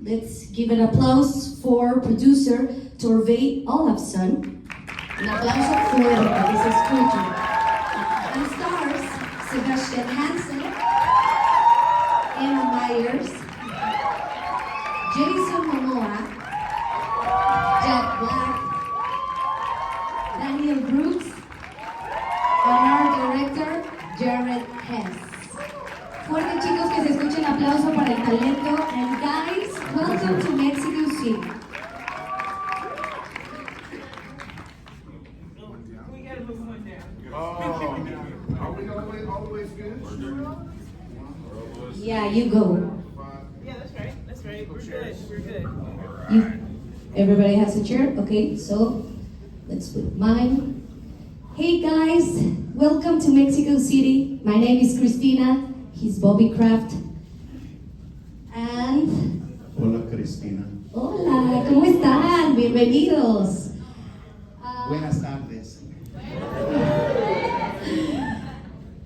Let's give an applause for producer Torfi Olafsson. Un aplauso fuerte que se escuche. And stars Sebastian Hansen, Emma Myers, Jason Momoa, Jack Black, Danielle and our director, Hess. Fuerte chicos, que se escuche un aplauso para el talento. And guys, welcome to Mexico City. We gotta move one down. Are we all the way finished? Yeah, you go. Yeah, that's right. That's right. We're good. We're good. Everybody has a chair? Okay, so let's put mine. Hey guys, welcome to Mexico City. My name is Cristina. He's Bobby Kraft. And... Hola, Cristina. Hola, ¿cómo están? Bienvenidos. Buenas tardes.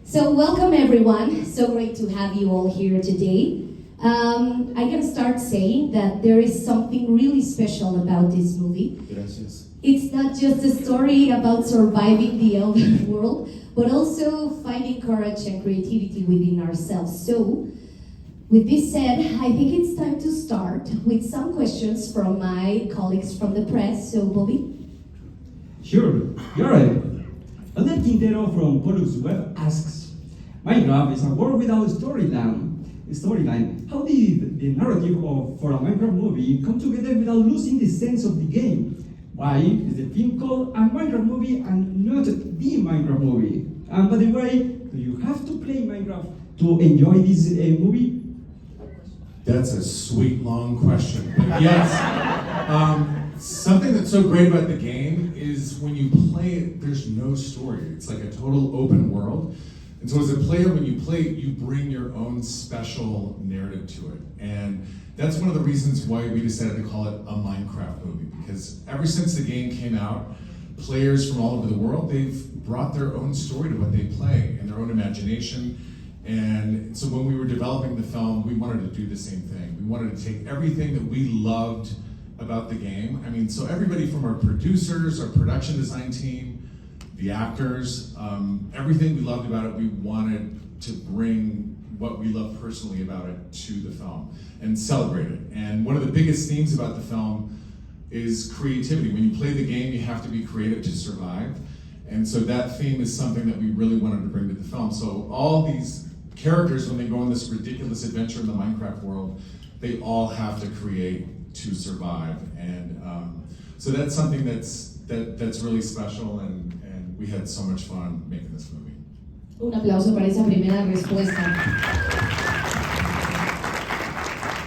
So welcome everyone. So great to have you all here today. I'm gonna start saying that there is something really special about this movie. Gracias. It's not just a story about surviving the elven world, but also finding courage and creativity within ourselves. So, with this said, I think it's time to start with some questions from my colleagues from the press. So, Bobby? Sure, you're right. Under Quintero from Pollux Web asks, Minecraft is a world without storyline. How did the narrative for a Minecraft movie come together without losing the sense of the game? Why is the film called a Minecraft movie and not the Minecraft movie? And by the way, do you have to play Minecraft to enjoy this movie? That's a sweet, long question. But yes, something that's so great about the game is when you play it, there's no story. It's like a total open world. And so as a player, when you play it, you bring your own special narrative to it. And that's one of the reasons why we decided to call it a Minecraft movie, because ever since the game came out, players from all over the world, they've brought their own story to what they play and their own imagination. And so when we were developing the film, we wanted to do the same thing. We wanted to take everything that we loved about the game. I mean, so everybody from our producers, our production design team, the actors, everything we loved about it, we wanted to bring what we love personally about it to the film and celebrate it. And one of the biggest themes about the film is creativity. When you play the game, you have to be creative to survive. And so that theme is something that we really wanted to bring to the film. So all these characters, when they go on this ridiculous adventure in the Minecraft world, they all have to create to survive. And so that's something that's really special, and we had so much fun making this movie. Un aplauso para esa primera respuesta.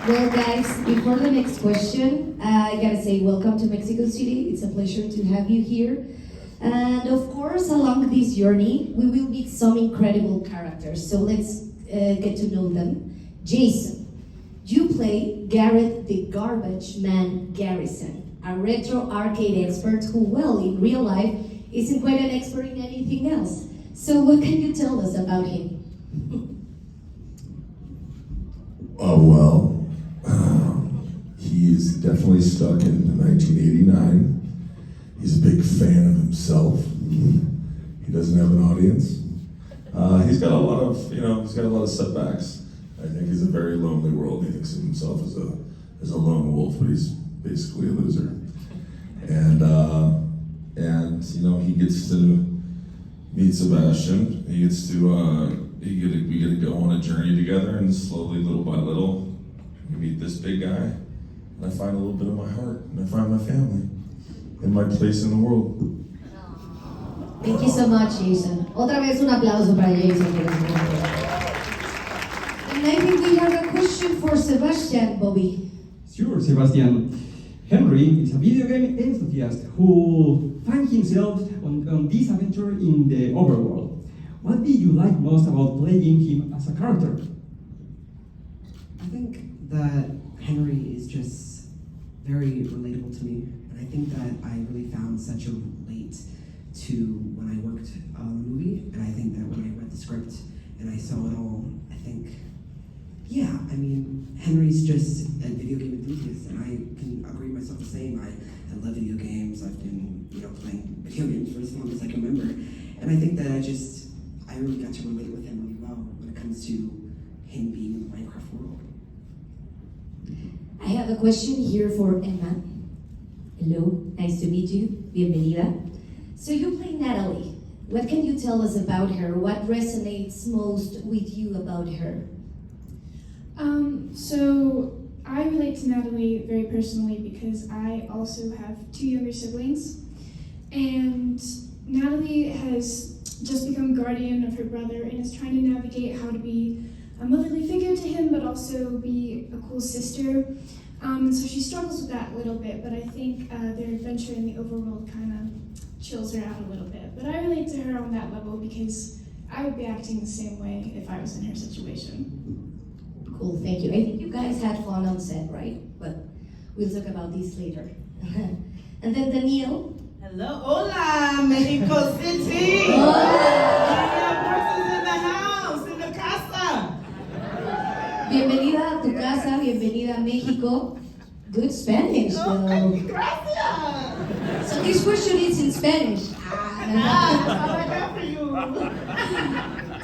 Well, guys, before the next question, I gotta say welcome to Mexico City. It's a pleasure to have you here. And of course, along this journey, we will meet some incredible characters. So let's get to know them. Jason, you play Garrett the Garbage Man Garrison, a retro arcade expert who, well, in real life, isn't quite an expert in anything else. So what can you tell us about him? He is definitely stuck in 1989. He's a big fan of himself. He doesn't have an audience. He's got a lot of setbacks. I think he's a very lonely world. He thinks of himself as a lone wolf, but he's basically a loser. And he gets to meet Sebastian. He gets to we get to go on a journey together, and slowly, little by little, we meet this big guy, and I find a little bit of my heart, and I find my family, and my place in the world. Thank you so much, Jason. Otra vez un aplauso para Jason. And I think we have a question for Sebastian, Bobby. Sure, Sebastian. Henry is a video game enthusiast who finds himself on this adventure in the overworld. What did you like most about playing him as a character? I think that Henry is just very relatable to me, and I think that I really found such a relate to when I worked on the movie, and I think that when I read the script and I saw it all, I think yeah, I mean, Henry's just a video game enthusiast, and I can agree myself the same. I love video games. I've been, playing video games for as long as I can remember. And I think that I really got to relate with him really well when it comes to him being in the Minecraft world. I have a question here for Emma. Hello, nice to meet you. Bienvenida. So you play Natalie. What can you tell us about her? What resonates most with you about her? So I relate to Natalie very personally because I also have 2 younger siblings. And Natalie has just become guardian of her brother and is trying to navigate how to be a motherly figure to him, but also be a cool sister. And so she struggles with that a little bit, but I think their adventure in the overworld kind of chills her out a little bit. But I relate to her on that level because I would be acting the same way if I was in her situation. Cool, thank you. I think you guys had fun on set, right? But we'll talk about this later. And then Danielle. Hello, hola, Mexico City. Hola. Persons in the house, in the casa. Bienvenida a tu casa, bienvenida a México. Good Spanish, though. Gracias. So this question is in Spanish. That's all I got for you.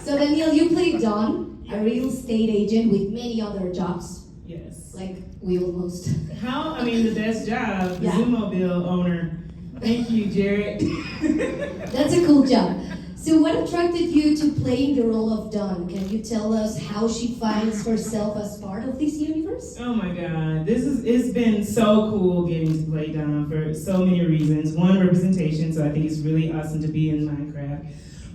So Danielle, you played Don, a real estate agent with many other jobs. Yes. Like we almost. The best job, the Yeah. Zoomobile owner. Thank you, Jared. That's a cool job. So what attracted you to playing the role of Dawn? Can you tell us how she finds herself as part of this universe? Oh my God, it's been so cool getting to play Dawn for so many reasons. One, representation, so I think it's really awesome to be in Minecraft.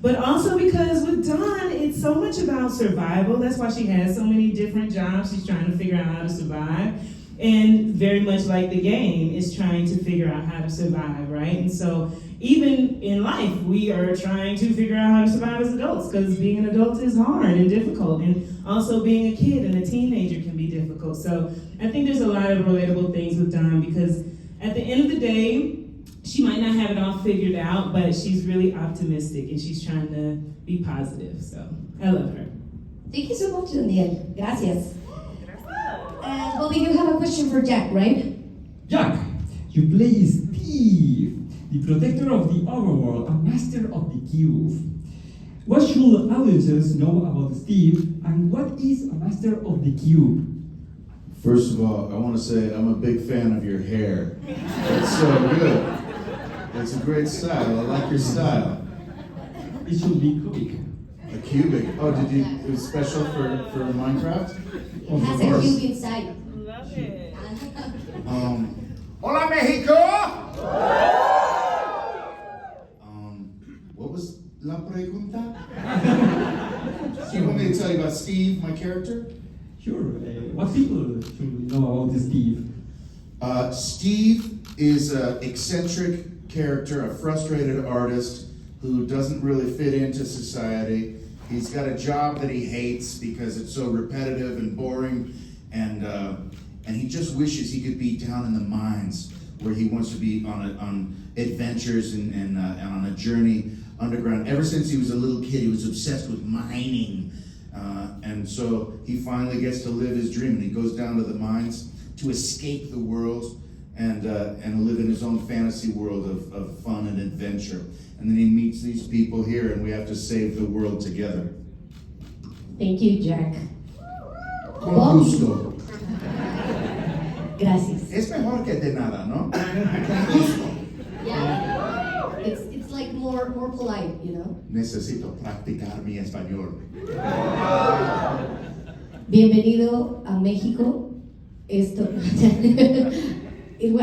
But also because with Dawn, it's so much about survival. That's why she has so many different jobs. She's trying to figure out how to survive. And very much like the game, is trying to figure out how to survive, right? And so even in life, we are trying to figure out how to survive as adults, because being an adult is hard and difficult, and also being a kid and a teenager can be difficult. So I think there's a lot of relatable things with Dawn, because at the end of the day, she might not have it all figured out, but she's really optimistic and she's trying to be positive. So I love her. Thank you so much, Danielle. Gracias. And Bobby, you have a question for Jack, right? Jack, you play Steve, the protector of the overworld, a master of the cube. What should audiences know about Steve, and what is a master of the cube? First of all, I want to say I'm a big fan of your hair. It's so good. It's a great style. I like your style. It should be cubic. A cubic. Oh, it was special for Minecraft? It has a cube inside. Love it. Hola, Mexico! What was la pregunta? You want me to tell you about Steve, my character? Sure. What people should know about Steve? Steve is an eccentric character, a frustrated artist who doesn't really fit into society. He's got a job that he hates because it's so repetitive and boring, and he just wishes he could be down in the mines where he wants to be on adventures and on a journey underground. Ever since he was a little kid, he was obsessed with mining, and so he finally gets to live his dream, and he goes down to the mines to escape the world and live in his own fantasy world of fun and adventure. And then he meets these people here, and we have to save the world together. Thank you, Jack. Con gusto. Gracias. Es mejor que de nada, ¿no? Con gusto. Yeah. It's like more polite, you know? Necesito practicar mi español. Bienvenido a México.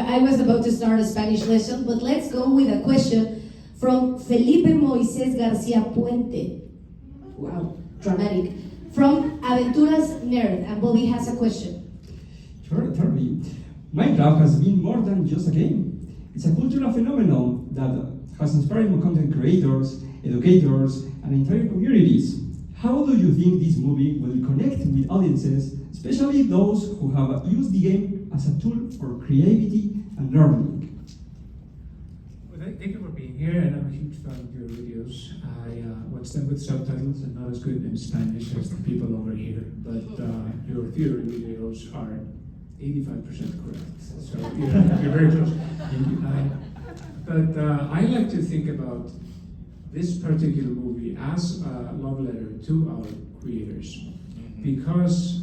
I was about to start a Spanish lesson, but let's go with a question from Felipe Moisés García Puente. Wow, dramatic. From Aventuras Nerd, and Bobby has a question. Sure, Torfi. Minecraft has been more than just a game. It's a cultural phenomenon that has inspired content creators, educators, and entire communities. How do you think this movie will connect with audiences, especially those who have used the game as a tool for creativity and learning? Well, thank you for being here, and I'm a huge fan of your videos. I watch them with subtitles and not as good in Spanish as the people over here, but your theater videos are 85% correct, so you're very close. But I like to think about this particular movie as a love letter to our creators, because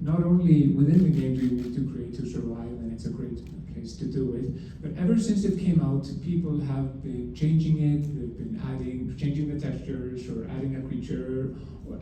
not only within the game do you need to create to survive, and it's a great place to do it, but ever since it came out, people have been changing it, they've been changing the textures, or adding a creature,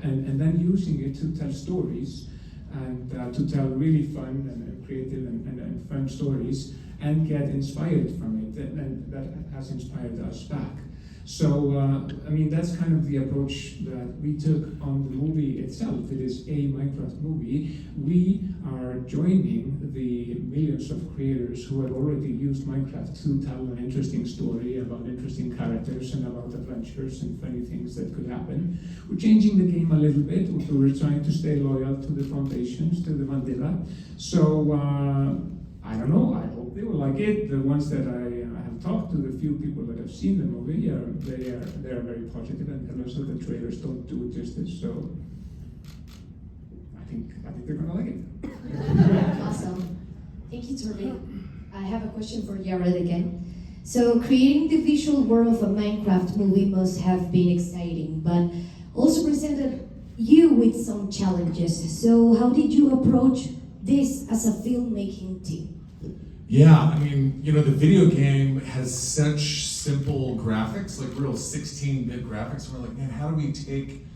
and then using it to tell stories, and to tell really fun and creative and fun stories, and get inspired from it, and that has inspired us back. So, I mean, that's kind of the approach that we took on the movie itself. It is a Minecraft movie. We are joining the millions of creators who have already used Minecraft to tell an interesting story about interesting characters and about adventures and funny things that could happen. We're changing the game a little bit. We're trying to stay loyal to the foundations, to the Bandera. So, I don't know, I hope they will like it. The ones that I have talked to, the few people that have seen the movie, they are very positive, and also the trailers don't do it justice. So I think they're gonna like it. Awesome. Thank you, Torfi. I have a question for Jared again. So creating the visual world of a Minecraft movie must have been exciting, but also presented you with some challenges. So how did you approach this as a filmmaking team? Yeah, I mean, you know, the video game has such simple graphics, like real 16-bit graphics. And we're like, man, how do we take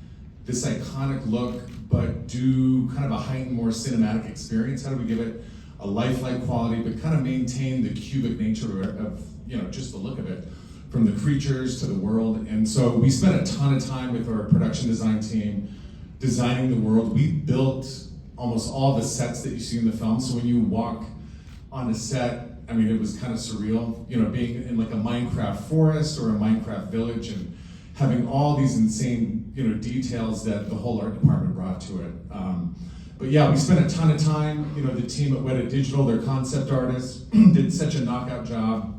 this iconic look, but do kind of a heightened, more cinematic experience? How do we give it a lifelike quality, but kind of maintain the cubic nature of, you know, just the look of it, from the creatures to the world? And so we spent a ton of time with our production design team designing the world. We built almost all the sets that you see in the film. So when you walk on a set, I mean, it was kind of surreal, you know, being in like a Minecraft forest or a Minecraft village and having all these insane, you know, details that the whole art department brought to it. But yeah, we spent a ton of time, you know, the team at Weta Digital, their concept artists, did such a knockout job.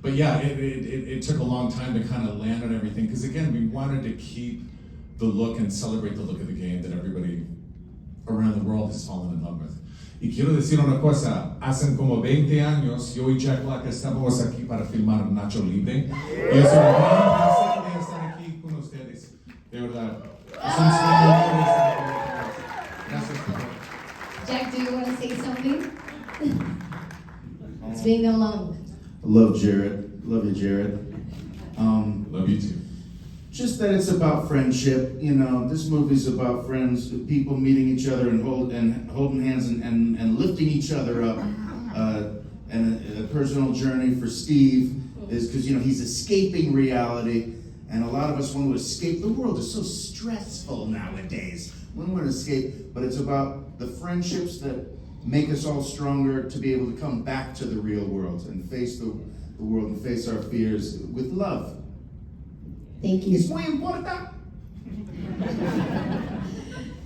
But yeah, it took a long time to kind of land on everything, because again, we wanted to keep the look and celebrate the look of the game that everybody around the world has fallen in love with. Y quiero decir una cosa, hace como 20 años, yo y Jack Black estábamos aquí para filmar Nacho Libre. Y es un gran placer de estar aquí con ustedes, de verdad. Es un sueño de estar aquí. Gracias por todo. Jack, do you want to say something? It's been a long. Love Jared. Love you, Jared. Love you too. Just that it's about friendship, you know. This movie's about friends, people meeting each other and holding hands and lifting each other up. And a personal journey for Steve is because, you know, he's escaping reality, and a lot of us want to escape. The world is so stressful nowadays. We want to escape, but it's about the friendships that make us all stronger to be able to come back to the real world and face the world and face our fears with love. Thank you. Es muy importante.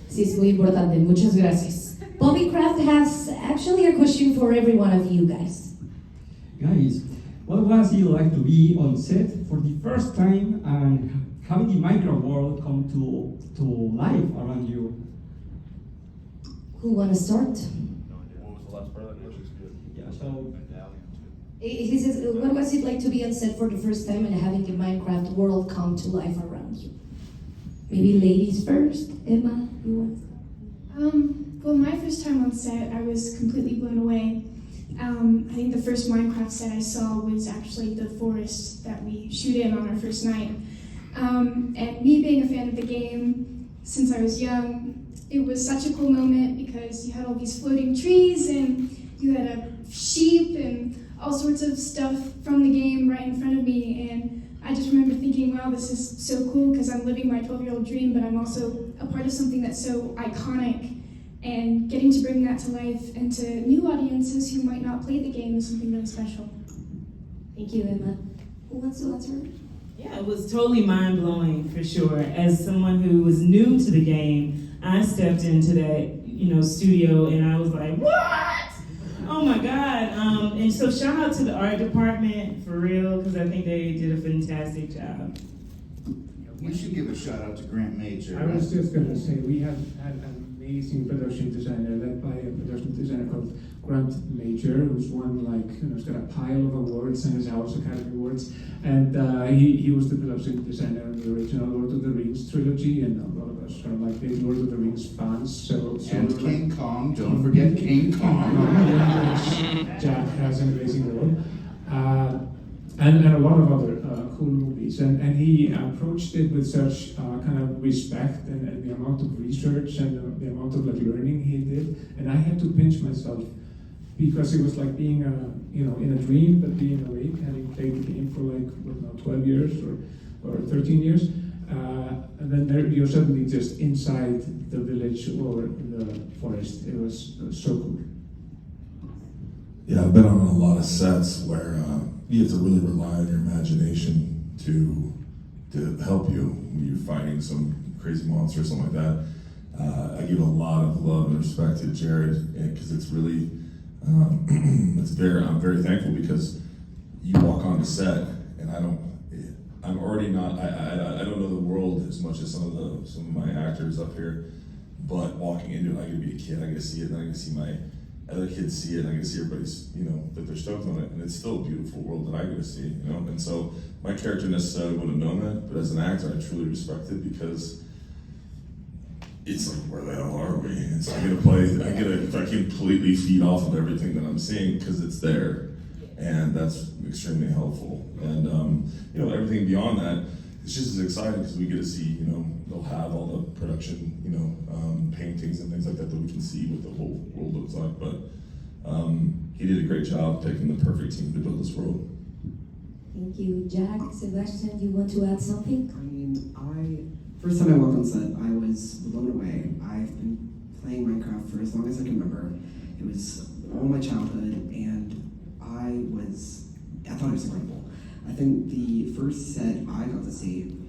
Sí, es muy importante. Muchas gracias. Bobby Kraft has actually a question for every one of you guys. Guys, what was it like to be on set for the first time and having the Minecraft world come to life around you? Who want to start? What was the last part of that question? Yeah, so He says, what was it like to be on set for the first time and having the Minecraft world come to life around you? Maybe ladies first. Emma, you want to start? Well, my first time on set, I was completely blown away. I think the first Minecraft set I saw was actually the forest that we shoot in on our first night. And me being a fan of the game since I was young, it was such a cool moment because you had all these floating trees and you had a sheep and all sorts of stuff from the game right in front of me, and I just remember thinking, wow, this is so cool because I'm living my 12-year-old dream, but I'm also a part of something that's so iconic, and getting to bring that to life and to new audiences who might not play the game is something really special. Thank you, Emma. Who wants to answer? Yeah, it was totally mind-blowing for sure. As someone who was new to the game, I stepped into that, you know, studio and I was like, what? Oh Oh my God. And so shout out to the art department for real, because I think they did a fantastic job. We should give a shout out to Grant Major. I was just going to say, we have had an amazing production designer led by a production designer called Grant Major, who's won he's got a pile of awards in his house, Academy Awards, and he was the production designer on the original Lord of the Rings trilogy, and a lot of us are big Lord of the Rings fans. So and King Kong, don't forget King Kong. Jack has an amazing role. And a lot of other cool movies. And he approached it with such kind of respect and the amount of research and the amount of learning he did. And I had to pinch myself because it was like being in a dream, but being awake, having played the game for 12 years or 13 years. And then you're suddenly just inside the village or the forest. It was so cool. Yeah, I've been on a lot of sets where you have to really rely on your imagination to help you when you're fighting some crazy monster or something like that. I give a lot of love and respect to Jared because it's really, I'm very thankful because you walk on the set and I don't know the world as much as some of my actors up here, but walking into it, I get to be a kid, I get to see it, and I get to see my other kids see it, and I get to see everybody's, that they're stoked on it, and it's still a beautiful world that I get to see, and so my character necessarily wouldn't have known that, but as an actor, I truly respect it because it's like, where the hell are we? And so I completely feed off of everything that I'm seeing because it's there, and that's extremely helpful, and everything beyond that, it's just as exciting because we get to see, they'll have all the production, paintings and things like that we can see what the whole world looks like. But he did a great job picking the perfect team to build this world. Thank you. Jack, Sebastian, you want to add something? First time I walked on set, I was blown away. I've been playing Minecraft for as long as I can remember. It was all my childhood, and I thought it was incredible. I think the first set I got to see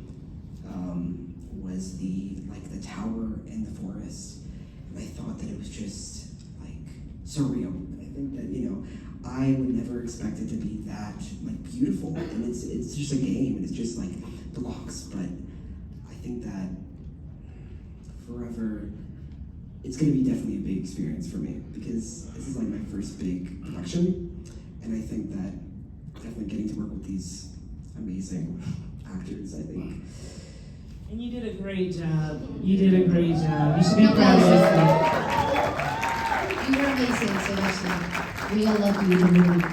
was the tower in the forest, and I thought that it was just surreal. I think that I would never expect it to be that beautiful, and it's just a game, and it's just blocks. But I think that forever, it's going to be definitely a big experience for me because this is my first big production, and I think that definitely getting to work with these amazing actors, I think. And you did a great job. You did a great job. You should be proud of yourself. You were amazing, Sebastian. We all love you in the movie.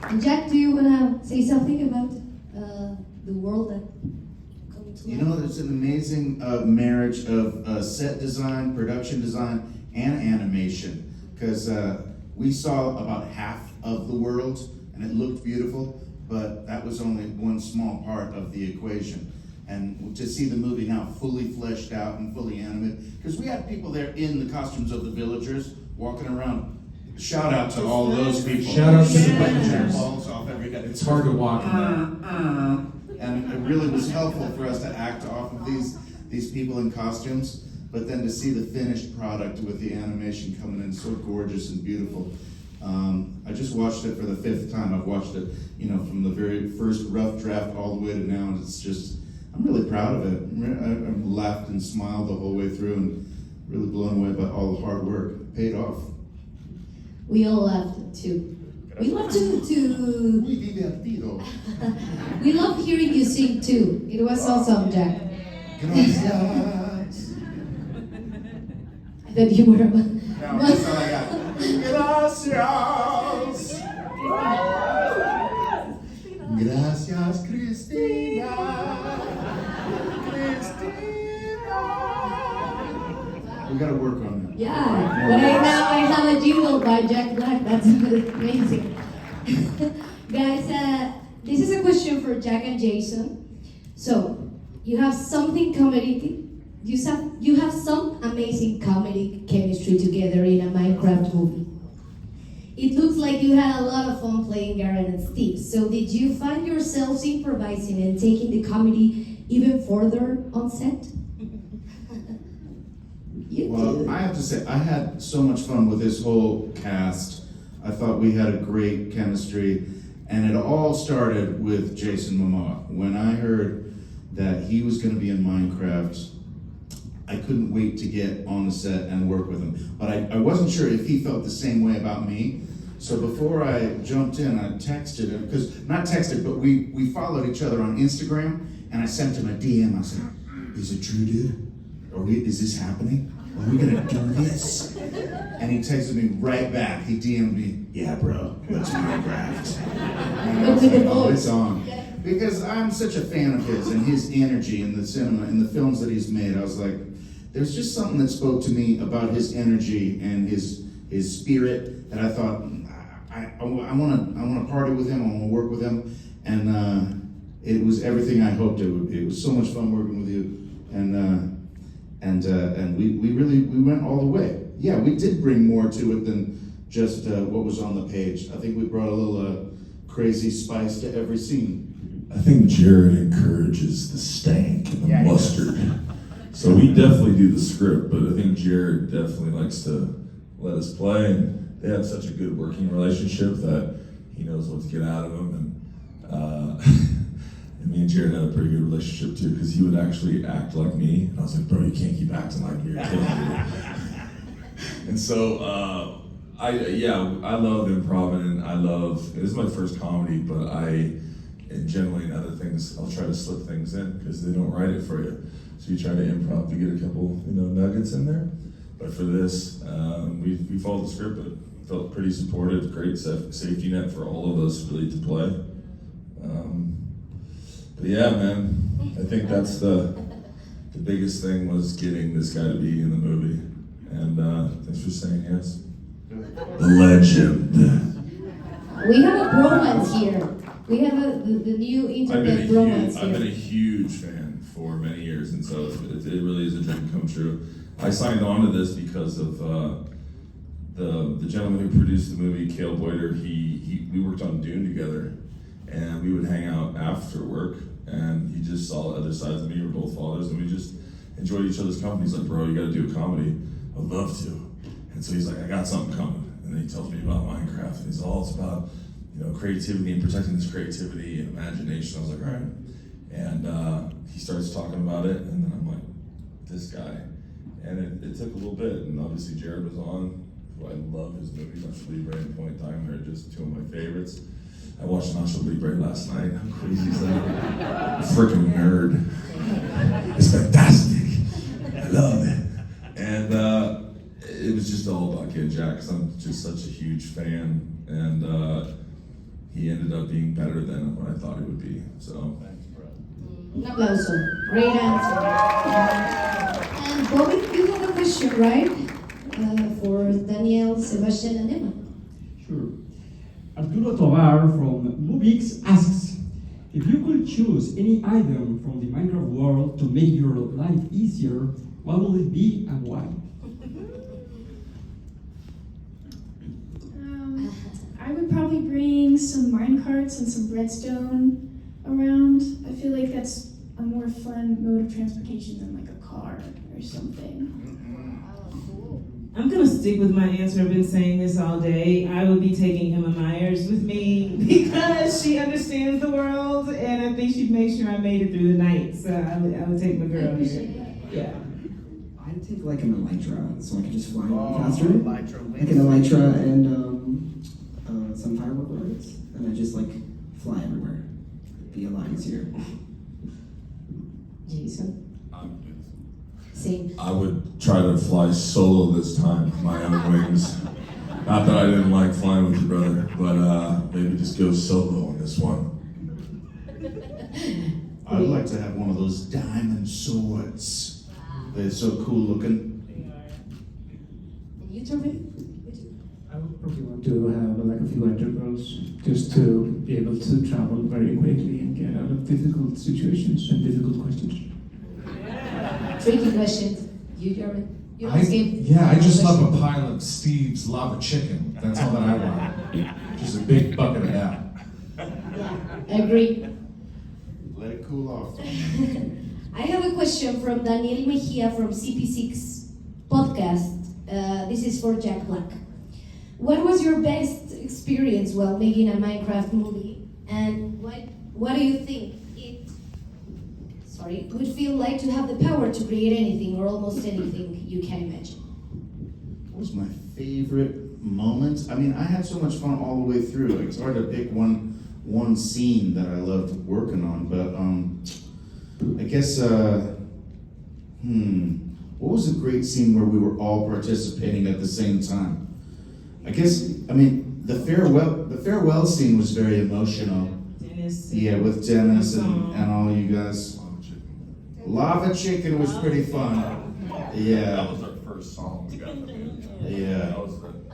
And Jack, do you want to say something about the world that comes to life? There's an amazing marriage of set design, production design, and animation. Because we saw about half of the world, and it looked beautiful, but that was only one small part of the equation. And to see the movie now fully fleshed out and fully animated, because we had people there in the costumes of the villagers walking around. Shout out to all those people. Shout out to the villagers. Balls off every day. It's hard to walk in there. And it really was helpful for us to act off of these people in costumes, but then to see the finished product with the animation coming in so gorgeous and beautiful. I just watched it for the 5th time. I've watched it, from the very first rough draft all the way to now, and it's just, I'm really proud of it. I laughed and smiled the whole way through and really blown away by all the hard work. It paid off. We all laughed too. We love to we love hearing you sing too. It was awesome, Jack. Gracias. I thought you were No, that's all I got. Gracias. Gracias, Cristina. We gotta work on that. Yeah, but now I have a jingle by Jack Black. That's amazing. Guys, this is a question for Jack and Jason. So, you have something comedy. You have some amazing comedy chemistry together in a Minecraft movie. It looks like you had a lot of fun playing Garen and Steve. So, did you find yourselves improvising and taking the comedy even further on set? Well, I have to say, I had so much fun with this whole cast. I thought we had a great chemistry, and it all started with Jason Momoa. When I heard that he was going to be in Minecraft, I couldn't wait to get on the set and work with him. But I wasn't sure if he felt the same way about me. So before I jumped in, I texted him, not texted, but we followed each other on Instagram, and I sent him a DM. I said, "Is it true, dude? Is this happening? Are we gonna do this?" And he texted me right back. He DM'd me, "Yeah, bro, let's Minecraft." And I was like, "Oh, it's on." Because I'm such a fan of his and his energy in the cinema and the films that he's made. I was like, there's just something that spoke to me about his energy and his spirit that I thought, I want to party with him. I want to work with him, and it was everything I hoped it would be. It was so much fun working with you, and we went all the way. Yeah, we did bring more to it than just what was on the page. I think we brought a little crazy spice to every scene. I think Jared encourages the stank and the mustard. So we definitely do the script, but I think Jared definitely likes to let us play, and they have such a good working relationship that he knows what to get out of him. And me and Jared had a pretty good relationship too, because he would actually act like me, and I was like, "Bro, you can't keep acting like me, you're killing me." And so I love improv, and this is my first comedy, but and generally in other things, I'll try to slip things in because they don't write it for you. So you try to improv to get a couple, nuggets in there. But for this, we followed the script, but felt pretty supportive, great safety net for all of us really to play. But yeah, man, I think that's the biggest thing was getting this guy to be in the movie. And thanks for saying yes. The legend. We have a bromance here. We have the new internet bromance here. I've been a huge fan for many years, and so it really is a dream come true. I signed on to this because of the gentleman who produced the movie, Cale Boyder. We worked on Dune together, and we would hang out after work, and he just saw other sides of me. We're both fathers, and we just enjoyed each other's company. He's like, "Bro, you got to do a comedy." I'd love to. And so he's like, "I got something coming." And then he tells me about Minecraft, and he's all, it's about creativity and protecting this creativity and imagination. I was like, all right. And he starts talking about it, and then I'm like, this guy. And it took a little bit, and obviously Jared was on, who I love his movies. Nacho Libre and Point Time are just two of my favorites. I watched Nacho Libre last night. How crazy is that? Freaking nerd. It's fantastic. I love it. And it was just all about Kid Jack, because I'm just such a huge fan. And he ended up being better than what I thought he would be. So. Un aplauso. Great answer. And Bobby, you have a question, right? For Danielle, Sebastian, and Emma. Sure. Arturo Tovar from Movix asks, if you could choose any item from the Minecraft world to make your life easier, what will it be and why? I would probably bring some minecarts and some redstone around. I feel like that's a more fun mode of transportation than like a car or something. I'm gonna stick with my answer. I've been saying this all day. I would be taking Emma Myers with me because she understands the world, and I think she'd make sure I made it through the night. So I would take my girl here. Yeah. I'd take like an elytra, so I could just fly faster. Like an elytra and some firework rockets, and I just like fly everywhere. Be a lot easier. Jason? Same. I would try to fly solo this time, my own wings. Not that I didn't like flying with your brother, but maybe just go solo on this one. I'd like to have one of those diamond swords. They're so cool looking. And you, Torfi? I would probably want to have like a few undergirls just to be able to travel very quickly and get out of difficult situations and difficult questions. Tricky questions. You, Jordan? You I just love a pile of Steve's lava chicken. That's all that I want. Just a big bucket of that. Yeah, agree. Let it cool off. I have a question from Danielle Mejia from CP6 podcast. This is for Jack Black. What was your best experience while making a Minecraft movie? And what do you think it would feel like to have the power to create anything or almost anything you can imagine? What was my favorite moment? I mean, I had so much fun all the way through. It's hard to pick one scene that I loved working on, but I guess what was a great scene where we were all participating at the same time? I mean, the farewell scene was very emotional. Dennis. Yeah, with Dennis and all you guys. Lava Chicken was pretty fun. Yeah. That was our first song we got. Yeah.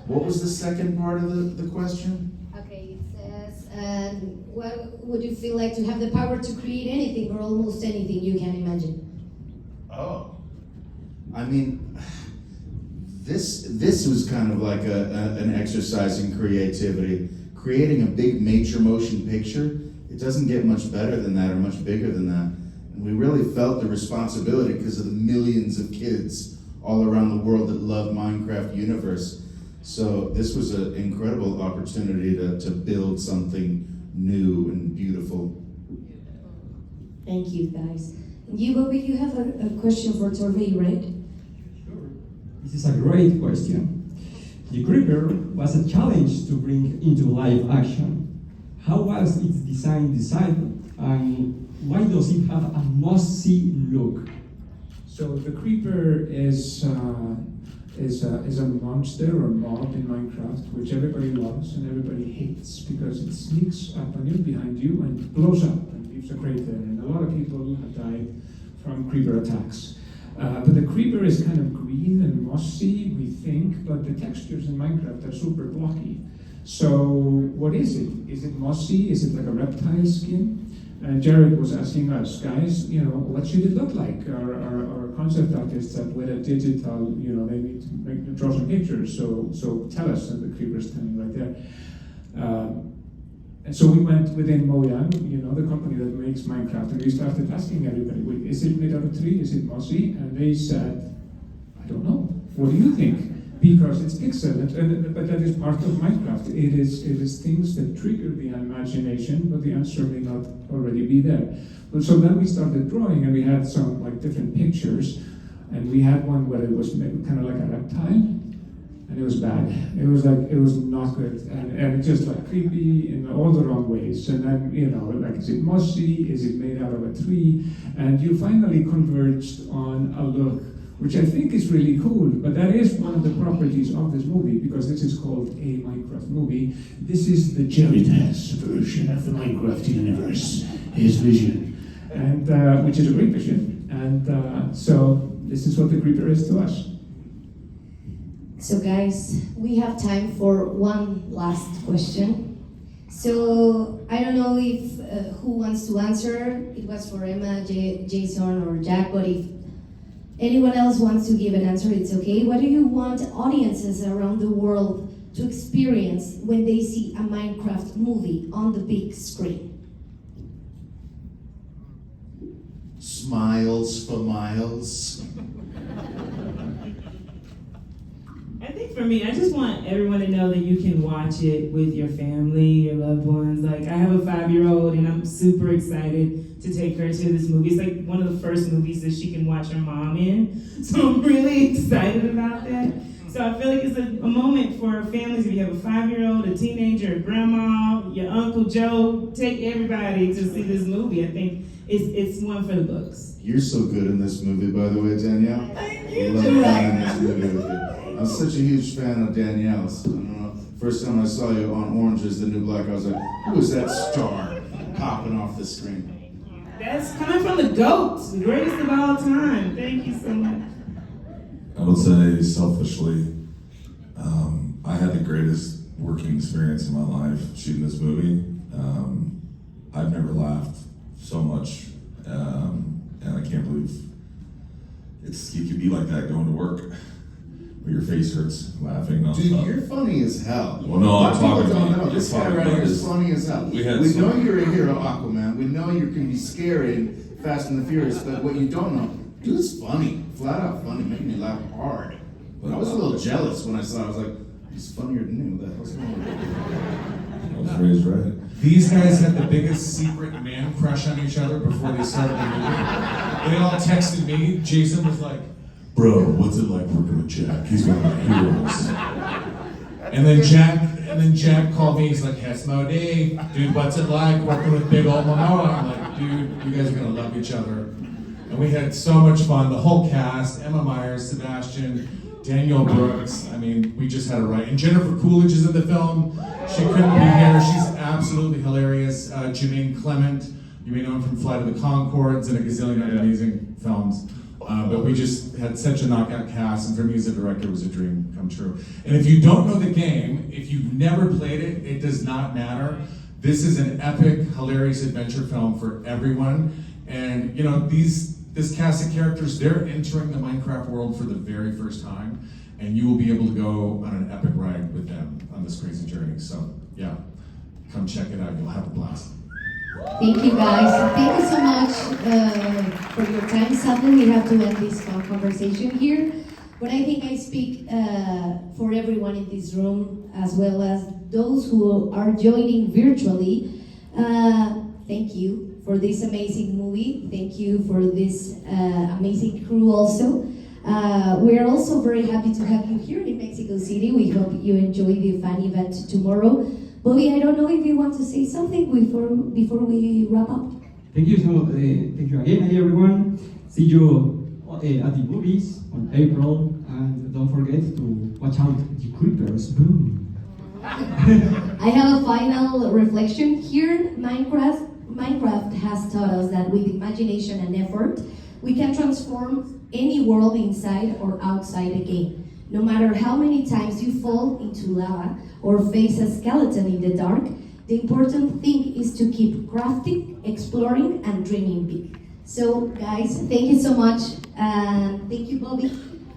What was the second part of the question? Okay, it says, what would you feel like to have the power to create anything or almost anything you can imagine? Oh. I mean, this was kind of like an exercise in creativity. Creating a big major motion picture, it doesn't get much better than that or much bigger than that. And we really felt the responsibility because of the millions of kids all around the world that love Minecraft universe. So this was an incredible opportunity to build something new and beautiful. Thank you, guys. You, Bobby, you have a question for Torfi, right? Sure. This is a great question. The Creeper was a challenge to bring into live action. How was its design decided, and why does it have a must-see look? So the creeper is a monster or mob in Minecraft, which everybody loves and everybody hates because it sneaks up on you behind you and blows up and leaves a crater. And a lot of people have died from creeper attacks. But the creeper is kind of green and mossy, we think, but the textures in Minecraft are super blocky. So what is it? Is it mossy? Is it like a reptile skin? And Jared was asking us, guys, what should it look like? Our concept artists that were at digital, they need to draw some pictures. So tell us, and the creeper's standing right there. And so we went within Mojang, the company that makes Minecraft, and we started asking everybody, wait, is it made out of tree? Is it mossy? And they said, I don't know. What do you think? Because it's pixel, but that is part of Minecraft. It is things that trigger the imagination, but the answer may not already be there. But so then we started drawing, and we had some different pictures, and we had one where it was kind of like a reptile, and it was bad. It was not good, and just creepy in all the wrong ways. And then is it mossy? Is it made out of a tree? And you finally converged on a look which I think is really cool, but that is one of the properties of this movie, because this is called a Minecraft movie. This is the Jared Hess version of the Minecraft universe, his vision, and which is a great vision. And so this is what the creeper is to us. So guys, we have time for one last question. So I don't know if who wants to answer. It was for Emma, Jason, or Jack, but if anyone else wants to give an answer, it's okay. What do you want audiences around the world to experience when they see a Minecraft movie on the big screen? Smiles for miles. I think for me, I just want everyone to know that you can watch it with your family, your loved ones. I have a 5-year-old, and I'm super excited to take her to this movie. It's like one of the first movies that she can watch her mom in. So I'm really excited about that. So I feel like it's a moment for families. If you have a 5-year-old, a teenager, a grandma, your Uncle Joe, take everybody to see this movie. I think it's one for the books. You're so good in this movie, by the way, Danielle. Thank I you. love being in this movie with you. I'm such a huge fan of Danielle's. I don't know. First time I saw you on Orange is the New Black, I was like, who is that star popping off the screen? That's coming from the GOAT, the greatest of all time. Thank you so much. I would say selfishly, I had the greatest working experience in my life shooting this movie. I've never laughed so much, and I can't believe it could be like that going to work. Where your face hurts laughing nonstop. Dude, you're funny as hell. Well, no, I'm talking don't about know. This guy right here is funny as hell. We know you're a hero, Aquaman. We know you can be scary in Fast and the Furious, but what you don't know, dude's funny. Flat out funny, making me laugh hard. But I was a little jealous when I saw it. I was like, he's funnier than me. What the hell's going on? raised right. These guys had the biggest secret man crush on each other before they started the movie. They all texted me. Jason was like, "Bro, what's it like working with Jack? He's one of my heroes." And then Jack called me. He's like, "Hess Modi, dude, what's it like working with big old Momoa?" I'm like, "Dude, you guys are gonna love each other." And we had so much fun. The whole cast: Emma Myers, Sebastian, Danielle Brooks. I mean, we just had it right. And Jennifer Coolidge is in the film. She couldn't be here. She's absolutely hilarious. Jermaine Clement, you may know him from Flight of the Conchords and a gazillion other amazing films. But we just had such a knockout cast, and for me as a director, it was a dream come true. And if you don't know the game, if you've never played it, it does not matter. This is an epic, hilarious adventure film for everyone. And you know, this cast of characters, they're entering the Minecraft world for the very first time, and you will be able to go on an epic ride with them on this crazy journey. So yeah, come check it out. You'll have a blast. Thank you guys. Thank you so much for your time. Sadly, we have to end this conversation here. But I think I speak for everyone in this room, as well as those who are joining virtually. Thank you for this amazing movie. Thank you for this amazing crew also. We are also very happy to have you here in Mexico City. We hope you enjoy the fan event tomorrow. Bobby, I don't know if you want to say something before we wrap up. Thank you thank you again, everyone. See you at the movies on April, and don't forget to watch out the creepers. Boom. I have a final reflection here. Minecraft has taught us that with imagination and effort, we can transform any world inside or outside a game. No matter how many times you fall into lava or face a skeleton in the dark, the important thing is to keep crafting, exploring, and dreaming big. So, guys, thank you so much. Thank you, Bobby.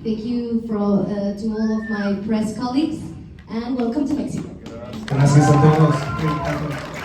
Thank you to all of my press colleagues, and welcome to Mexico. Gracias a todos.